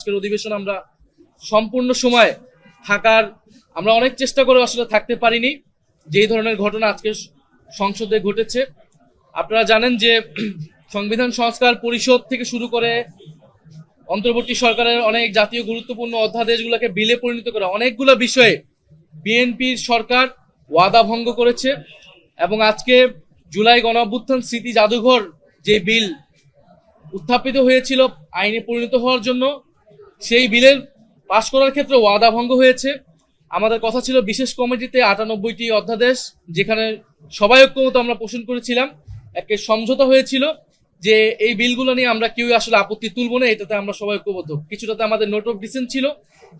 আজকের অধিবেশন আমরা সম্পূর্ণ সময় থাকার আমরা অনেক চেষ্টা করে আসলে থাকতে পারিনি, যেই ধরনের ঘটনা আজকে সংসদে ঘটেছে। আপনারা জানেন যে সংবিধান সংস্কার পরিষদ থেকে শুরু করে অন্তর্বর্তী সরকারের অনেক জাতীয় গুরুত্বপূর্ণ অধ্যাদেশগুলোকে বিলে পরিণত করে অনেকগুলো বিষয়ে বিএনপির সরকার ওয়াদা ভঙ্গ করেছে। এবং আজকে জুলাই গণঅভ্যুত্থান স্মৃতি জাদুঘর যে বিল উত্থাপিত হয়েছিল আইনে পরিণত হওয়ার জন্য, সেই বিলের পাশ করার ক্ষেত্রে ওয়াদা ভঙ্গ হয়েছে। আমাদের কথা ছিল বিশেষ কমিটিতে 98টি অধ্যাদেশ, যেখানে সবাই ঐক্যমত আমরা পোষণ করেছিলাম, একটা সমঝোতা হয়েছিল যে এই বিলগুলো নিয়ে আমরা কেউ আসলে আপত্তি তুলব না, এটাতে আমরা সবাই ঐক্যবদ্ধ। কিছুটাতে আমাদের নোট অফ ডিসেন্ট ছিল,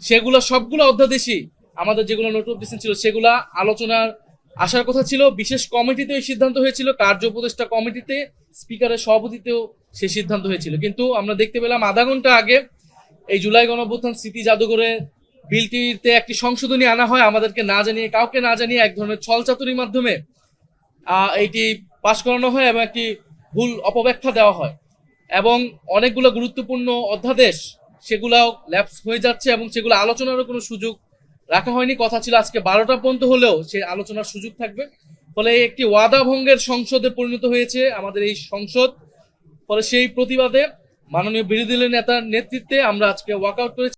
সেগুলো সবগুলো অধ্যাদেশই আমাদের যেগুলো নোট অফ ডিসেন্ট ছিল সেগুলা আলোচনার আসার কথা ছিল। বিশেষ কমিটিতে এই সিদ্ধান্ত হয়েছিল, কার্য উপদেষ্টা কমিটিতে স্পিকারের সভাপতিতেও সে সিদ্ধান্ত হয়েছিল। কিন্তু আমরা দেখতে পেলাম আধা ঘন্টা আগে এই জুলাই গণঅভ্যুত্থান স্মৃতি জাদুঘরে বিলটিতে একটি সংশোধনী আনা হয়, আমাদেরকে না জানিয়ে, কাউকে না জানিয়ে, এক ধরনের ছলচাতুরির মাধ্যমে এইটি পাশ করানো হয় এবং একটি ভুল অপব্যাখ্যা দেওয়া হয়। এবং অনেকগুলো গুরুত্বপূর্ণ অধ্যাদেশ সেগুলাও ল্যাপস হয়ে যাচ্ছে এবং সেগুলো আলোচনারও কোনো সুযোগ রাখা হয়নি। কথা ছিল আজকে 12টা পর্যন্ত হলেও সে আলোচনার সুযোগ থাকবে। ফলে একটি ওয়াদা ভঙ্গের সংসদে পরিণত হয়েছে আমাদের এই সংসদ। ফলে সেই প্রতিবাদে মাননীয় বিরোধী দলের নেতার নেতৃত্বে আমরা আজকে ওয়াকআউট করেছি।